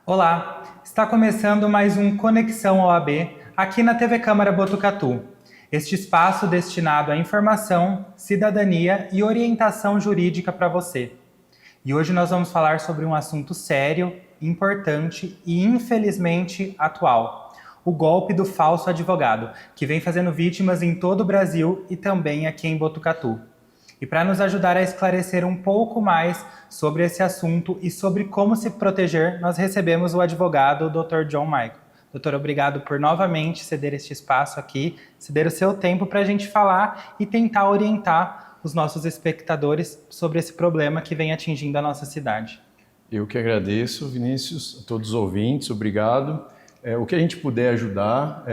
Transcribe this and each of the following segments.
Olá, está começando mais um Conexão OAB aqui na TV Câmara Botucatu. Este espaço destinado à informação, cidadania e orientação jurídica para você. E hoje nós vamos falar sobre um assunto sério, importante e infelizmente atual. O golpe do falso advogado, que vem fazendo vítimas em todo o Brasil e também aqui em Botucatu. E para nos ajudar a esclarecer um pouco mais sobre esse assunto e sobre como se proteger, nós recebemos o advogado Dr. John Michael. Doutor, obrigado por novamente ceder este espaço aqui, ceder o seu tempo para a gente falar e tentar orientar os nossos espectadores sobre esse problema que vem atingindo a nossa cidade. Eu que agradeço, Vinícius, a todos os ouvintes, obrigado. O que a gente puder ajudar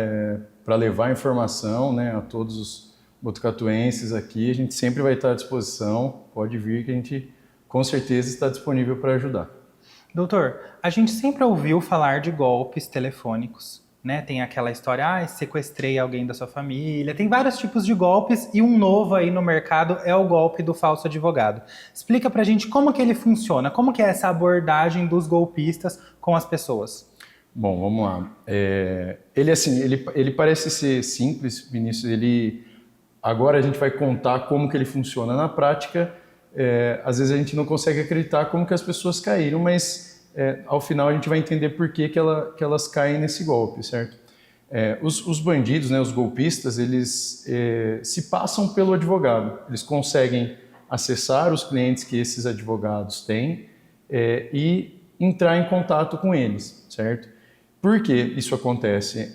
para levar informação, a todos os botucatuenses aqui, a gente sempre vai estar à disposição, pode vir que a gente com certeza está disponível para ajudar. Doutor, a gente sempre ouviu falar de golpes telefônicos, né? Tem aquela história, sequestrei alguém da sua família, tem vários tipos de golpes e um novo aí no mercado é o golpe do falso advogado. Explica pra gente como que ele funciona, como que é essa abordagem dos golpistas com as pessoas. Bom, vamos lá. Ele parece ser simples, Vinícius, agora a gente vai contar como que ele funciona na prática. Às vezes a gente não consegue acreditar como que as pessoas caíram, mas ao final a gente vai entender por que elas caem nesse golpe, certo? Os bandidos, os golpistas, eles se passam pelo advogado. Eles conseguem acessar os clientes que esses advogados têm e entrar em contato com eles, certo? Por que isso acontece?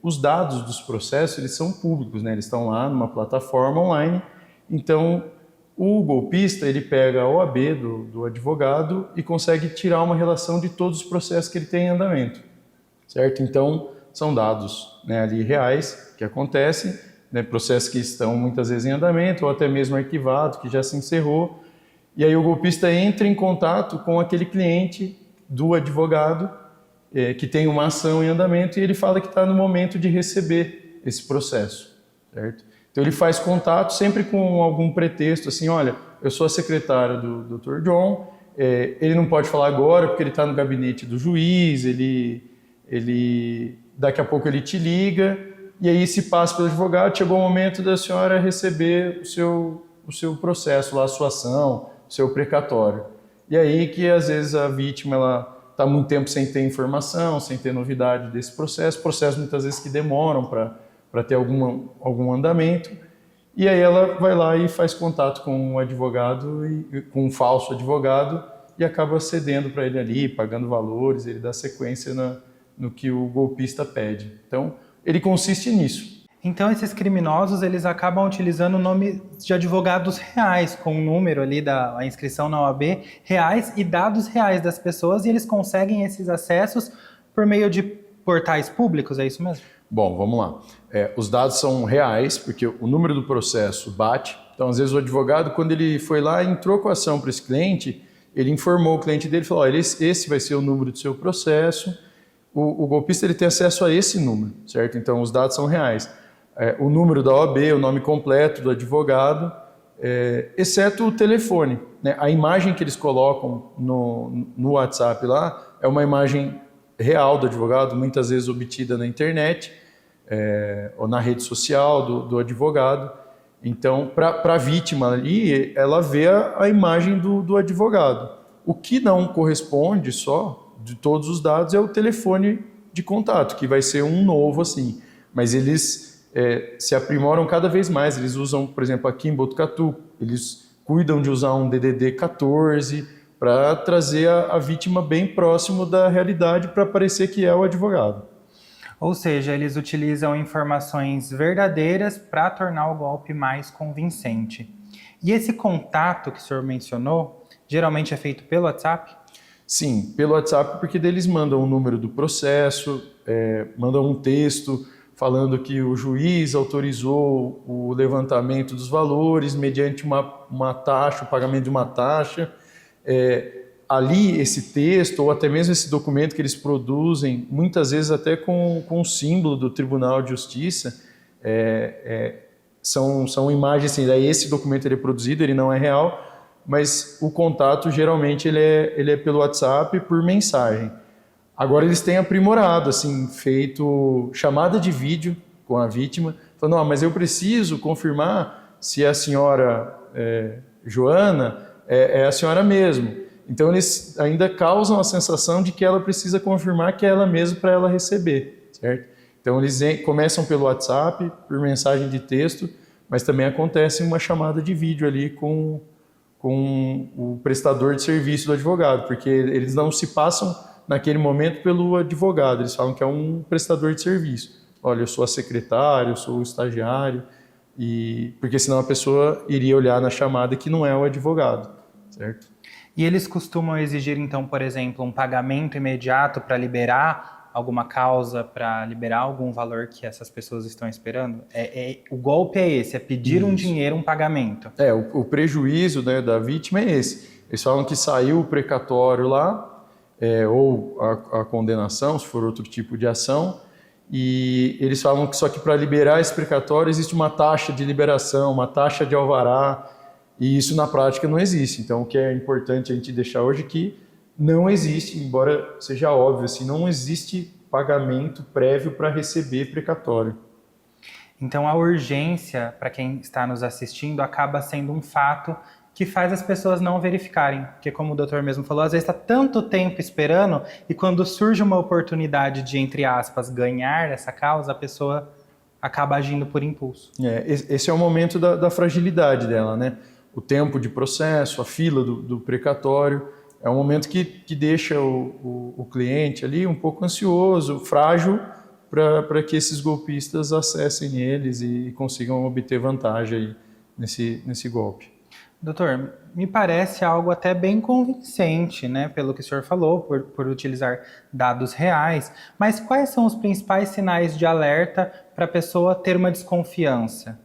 Os dados dos processos, eles são públicos, eles estão lá numa plataforma online, então o golpista ele pega a OAB do advogado e consegue tirar uma relação de todos os processos que ele tem em andamento, certo? Então, são dados ali reais que acontecem, processos que estão muitas vezes em andamento ou até mesmo arquivado, que já se encerrou, e aí o golpista entra em contato com aquele cliente do advogado que tem uma ação em andamento e ele fala que está no momento de receber esse processo, certo? Então ele faz contato sempre com algum pretexto, assim, olha, eu sou a secretária do Dr. John, ele não pode falar agora porque ele está no gabinete do juiz, daqui a pouco ele te liga, e aí se passa pelo advogado, chegou o momento da senhora receber o seu processo, lá, a sua ação, o seu precatório. E aí que às vezes a vítima ela está muito tempo sem ter informação, sem ter novidade desse processo, processos muitas vezes que demoram para ter algum andamento, e aí ela vai lá e faz contato com um advogado, com um falso advogado, e acaba cedendo para ele ali, pagando valores, ele dá sequência no que o golpista pede. Então, ele consiste nisso. Então, esses criminosos, eles acabam utilizando o nome de advogados reais, com o número ali da inscrição na OAB, reais e dados reais das pessoas, e eles conseguem esses acessos por meio de portais públicos, é isso mesmo? Bom, vamos lá. Os dados são reais, porque o número do processo bate. Então, às vezes, o advogado, quando ele foi lá e entrou com a ação para esse cliente, ele informou o cliente dele, falou, olha, esse vai ser o número do seu processo. O golpista ele tem acesso a esse número, certo? Então, os dados são reais. O número da OAB, o nome completo do advogado, exceto o telefone. A imagem que eles colocam no WhatsApp lá é uma imagem real do advogado, muitas vezes obtida na internet ou na rede social do advogado. Então, para a vítima ali, ela vê a imagem do advogado. O que não corresponde só de todos os dados é o telefone de contato, que vai ser um novo assim. Mas eles se aprimoram cada vez mais. Eles usam, por exemplo, aqui em Botucatu, eles cuidam de usar um DDD 14 para trazer a vítima bem próximo da realidade para parecer que é o advogado. Ou seja, eles utilizam informações verdadeiras para tornar o golpe mais convincente. E esse contato que o senhor mencionou, geralmente é feito pelo WhatsApp? Sim, pelo WhatsApp, porque eles mandam o número do processo, mandam um texto falando que o juiz autorizou o levantamento dos valores mediante uma taxa, o pagamento de uma taxa. Ali, esse texto, ou até mesmo esse documento que eles produzem, muitas vezes até com o símbolo do Tribunal de Justiça, são imagens assim, daí esse documento ele é produzido, ele não é real, mas o contato geralmente ele é pelo WhatsApp, por mensagem. Agora eles têm aprimorado, assim, feito chamada de vídeo com a vítima, falando, mas eu preciso confirmar se a senhora Joana é a senhora mesmo. Então eles ainda causam a sensação de que ela precisa confirmar que é ela mesma para ela receber, certo? Então eles começam pelo WhatsApp, por mensagem de texto, mas também acontece uma chamada de vídeo ali com o prestador de serviço do advogado, porque eles não se passam naquele momento pelo advogado, eles falam que é um prestador de serviço. Olha, eu sou a secretária, eu sou o estagiário, porque senão a pessoa iria olhar na chamada que não é o advogado, certo? E eles costumam exigir, então, por exemplo, um pagamento imediato para liberar alguma causa, para liberar algum valor que essas pessoas estão esperando? O golpe é esse, é pedir um dinheiro, um pagamento. O prejuízo, né, da vítima é esse. Eles falam que saiu o precatório lá, ou a condenação, se for outro tipo de ação, e eles falam que só que para liberar esse precatório existe uma taxa de liberação, uma taxa de alvará, e isso na prática não existe. Então o que é importante a gente deixar hoje é que não existe, embora seja óbvio, assim, não existe pagamento prévio para receber precatório. Então a urgência, para quem está nos assistindo, acaba sendo um fato que faz as pessoas não verificarem. Porque como o doutor mesmo falou, às vezes está tanto tempo esperando e quando surge uma oportunidade de, entre aspas, ganhar essa causa, a pessoa acaba agindo por impulso. Esse é o momento da fragilidade dela, né? O tempo de processo, a fila do precatório, é um momento que deixa o cliente ali um pouco ansioso, frágil, para que esses golpistas acessem eles e consigam obter vantagem aí nesse golpe. Doutor, me parece algo até bem convincente, né, pelo que o senhor falou, por utilizar dados reais, mas quais são os principais sinais de alerta para a pessoa ter uma desconfiança?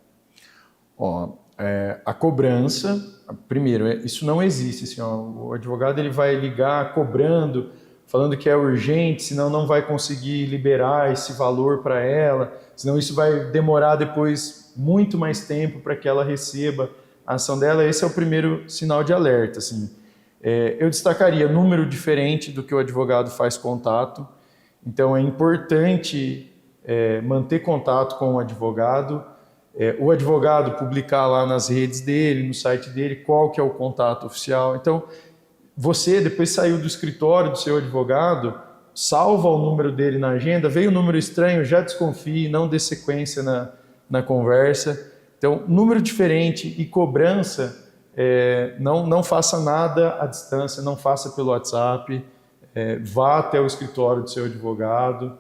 A cobrança, primeiro, isso não existe, assim, o advogado ele vai ligar cobrando, falando que é urgente, senão não vai conseguir liberar esse valor para ela, senão isso vai demorar depois muito mais tempo para que ela receba a ação dela. Esse é o primeiro sinal de alerta. Assim. Eu destacaria número diferente do que o advogado faz contato, então é importante manter contato com o advogado publicar lá nas redes dele, no site dele, qual que é o contato oficial. Então, você depois saiu do escritório do seu advogado, salva o número dele na agenda, veio um número estranho, já desconfie, não dê sequência na conversa. Então, número diferente e cobrança, não faça nada à distância, não faça pelo WhatsApp, vá até o escritório do seu advogado,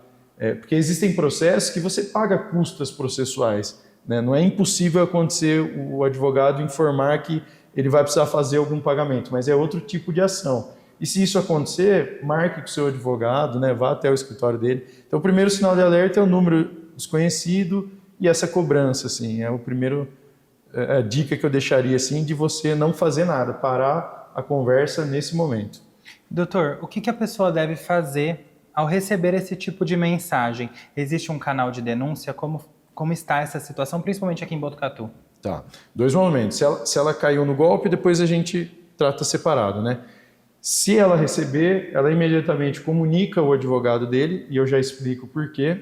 porque existem processos que você paga custas processuais. Né? Não é impossível acontecer o advogado informar que ele vai precisar fazer algum pagamento, mas é outro tipo de ação. E se isso acontecer, marque com o seu advogado, né? Vá até o escritório dele. Então, o primeiro sinal de alerta é o número desconhecido e essa cobrança. Assim, é a dica que eu deixaria assim, de você não fazer nada, parar a conversa nesse momento. Doutor, o que a pessoa deve fazer ao receber esse tipo de mensagem? Existe um canal de denúncia? Como está essa situação, principalmente aqui em Botucatu? Tá. 2 momentos. Se ela caiu no golpe, depois a gente trata separado, né? Se ela receber, ela imediatamente comunica o advogado dele, e eu já explico por quê,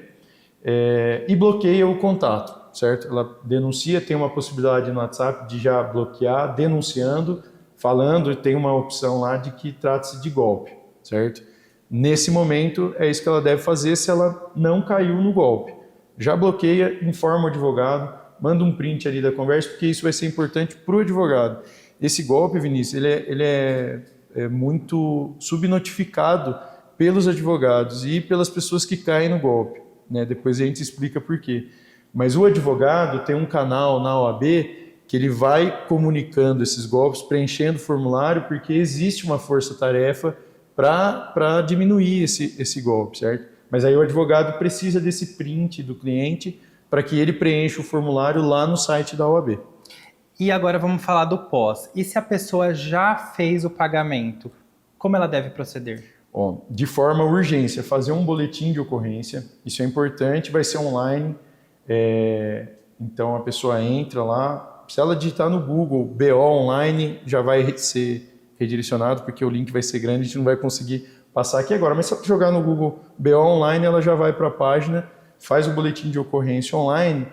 e bloqueia o contato, certo? Ela denuncia, tem uma possibilidade no WhatsApp de já bloquear, denunciando, falando, e tem uma opção lá de que trata-se de golpe, certo? Nesse momento, é isso que ela deve fazer se ela não caiu no golpe. Já bloqueia, informa o advogado, manda um print ali da conversa, porque isso vai ser importante para o advogado. Esse golpe, Vinícius, ele é muito subnotificado pelos advogados e pelas pessoas que caem no golpe. Né? Depois a gente explica por quê. Mas o advogado tem um canal na OAB que ele vai comunicando esses golpes, preenchendo o formulário, porque existe uma força-tarefa para diminuir esse golpe, certo? Mas aí o advogado precisa desse print do cliente para que ele preencha o formulário lá no site da OAB. E agora vamos falar do pós. E se a pessoa já fez o pagamento, como ela deve proceder? De forma urgência, fazer um boletim de ocorrência. Isso é importante, vai ser online. Então a pessoa entra lá. Se ela digitar no Google BO online, já vai ser redirecionado, porque o link vai ser grande, a gente não vai conseguir passar aqui agora, mas se ela jogar no Google BO Online, ela já vai para a página, faz o boletim de ocorrência online.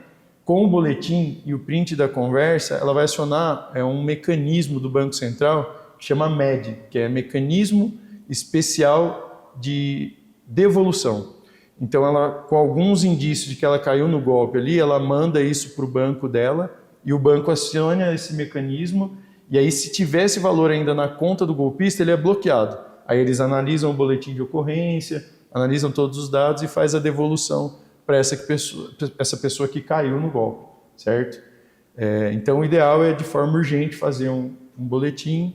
Com o boletim e o print da conversa, ela vai acionar um mecanismo do Banco Central que chama MED, que é Mecanismo Especial de Devolução. Então, ela, com alguns indícios de que ela caiu no golpe ali, ela manda isso para o banco dela e o banco aciona esse mecanismo e aí, se tivesse valor ainda na conta do golpista, ele é bloqueado. Aí eles analisam o boletim de ocorrência, analisam todos os dados e faz a devolução para essa pessoa que caiu no golpe, certo? Então, o ideal é, de forma urgente, fazer um boletim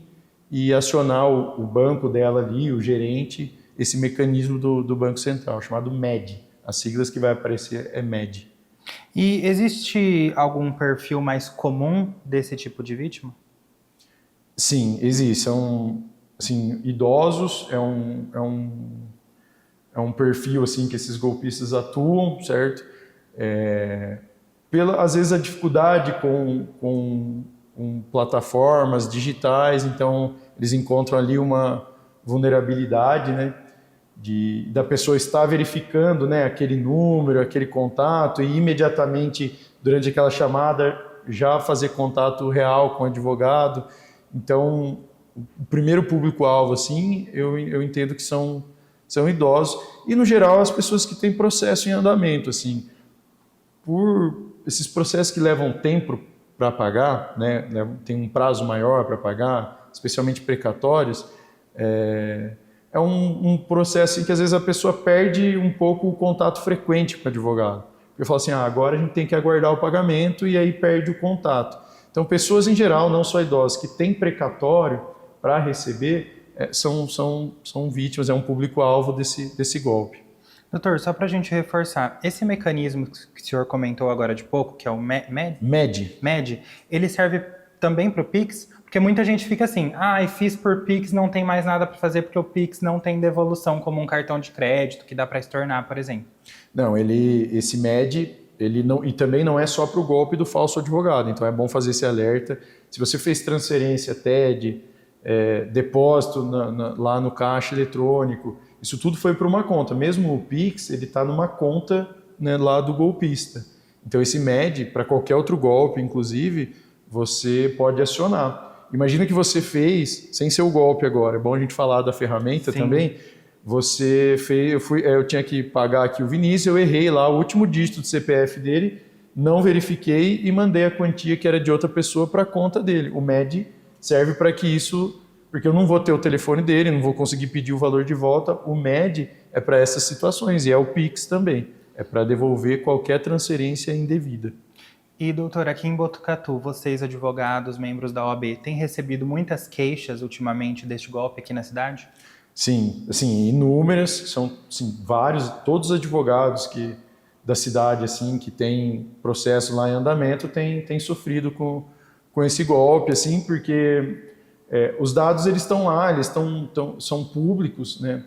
e acionar o banco dela ali, o gerente, esse mecanismo do Banco Central, chamado MED. As siglas que vai aparecer é MED. E existe algum perfil mais comum desse tipo de vítima? Sim, existe. São, assim, idosos, é um perfil assim que esses golpistas atuam, certo? Às vezes a dificuldade com plataformas digitais, então eles encontram ali uma vulnerabilidade, né? Da pessoa estar verificando, né, aquele número, aquele contato e imediatamente, durante aquela chamada, já fazer contato real com o advogado. Então, o primeiro público-alvo, assim, eu entendo que são idosos e, no geral, as pessoas que têm processo em andamento, assim, por esses processos que levam tempo para pagar, né, tem um prazo maior para pagar, especialmente precatórios, é um processo em que às vezes a pessoa perde um pouco o contato frequente com o advogado. Porque fala assim, agora a gente tem que aguardar o pagamento e aí perde o contato. Então, pessoas em geral, não só idosos, que têm precatório para receber, são vítimas, é um público-alvo desse golpe. Doutor, só para a gente reforçar, esse mecanismo que o senhor comentou agora de pouco, que é o MED, ele serve também para o Pix? Porque muita gente fica assim, fiz por Pix, não tem mais nada para fazer porque o Pix não tem devolução como um cartão de crédito que dá para estornar, por exemplo. Não, esse MED, ele não, e também não é só para o golpe do falso advogado, então é bom fazer esse alerta. Se você fez transferência TED, depósito lá no caixa eletrônico, isso tudo foi para uma conta. Mesmo o Pix, ele está numa conta, né, lá do golpista. Então esse MED, para qualquer outro golpe, inclusive, você pode acionar. Imagina que você fez, sem ser o golpe agora, é bom a gente falar da ferramenta. Sim. Também. Você fez, eu tinha que pagar aqui o Vinícius, eu errei lá o último dígito do CPF dele, não verifiquei e mandei a quantia que era de outra pessoa para a conta dele. O MED serve para que isso, porque eu não vou ter o telefone dele, não vou conseguir pedir o valor de volta. O MED é para essas situações e é o Pix também, é para devolver qualquer transferência indevida. E, doutor, aqui em Botucatu, vocês, advogados, membros da OAB, têm recebido muitas queixas ultimamente deste golpe aqui na cidade? Sim, assim, inúmeras, são assim, vários, todos os advogados da cidade assim, que têm processo lá em andamento têm sofrido com esse golpe, assim, porque os dados eles estão lá, eles são públicos, né?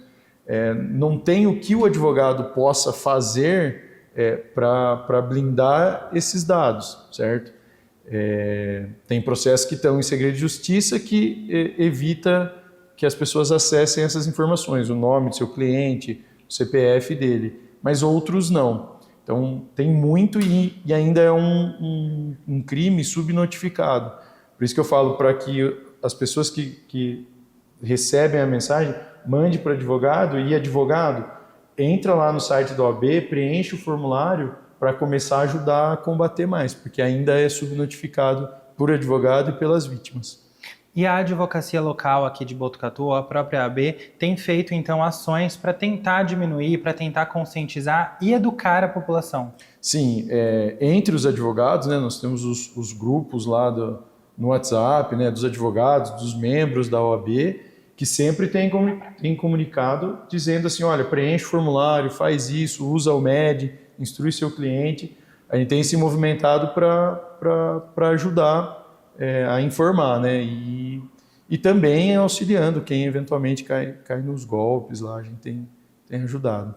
Não tem o que o advogado possa fazer para blindar esses dados, certo? Tem processos que estão em segredo de justiça que evita que as pessoas acessem essas informações, o nome do seu cliente, o CPF dele, mas outros não. Então, tem muito e ainda é um crime subnotificado. Por isso que eu falo para que as pessoas que recebem a mensagem, mande para advogado e advogado, entra lá no site da OAB, preenche o formulário para começar a ajudar a combater mais, porque ainda é subnotificado por advogado e pelas vítimas. E a advocacia local aqui de Botucatu, a própria AB, tem feito então ações para tentar diminuir, para tentar conscientizar e educar a população? Sim, entre os advogados, né, nós temos os grupos lá no WhatsApp, né, dos advogados, dos membros da OAB, que sempre tem comunicado dizendo assim, olha, preenche o formulário, faz isso, usa o MED, instrui seu cliente. A gente tem se movimentado para ajudar a informar, né? E também auxiliando quem eventualmente cai nos golpes lá, a gente tem ajudado.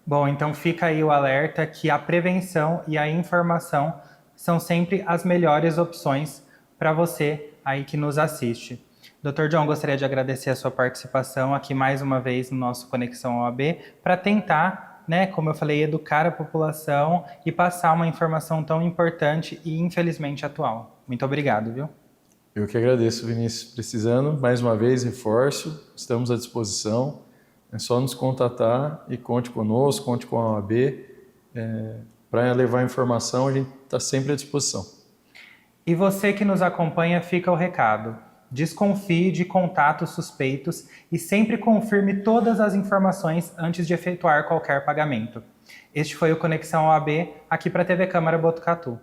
Bom, então fica aí o alerta que a prevenção e a informação são sempre as melhores opções para você aí que nos assiste. Dr. John, gostaria de agradecer a sua participação aqui mais uma vez no nosso Conexão OAB para tentar, né, como eu falei, educar a população e passar uma informação tão importante e infelizmente atual. Muito obrigado, viu? Eu que agradeço, Vinícius. Precisando, mais uma vez, reforço, estamos à disposição. É só nos contatar e conte conosco, conte com a OAB. Para levar a informação, a gente está sempre à disposição. E você que nos acompanha, fica o recado. Desconfie de contatos suspeitos e sempre confirme todas as informações antes de efetuar qualquer pagamento. Este foi o Conexão OAB, aqui para a TV Câmara Botucatu.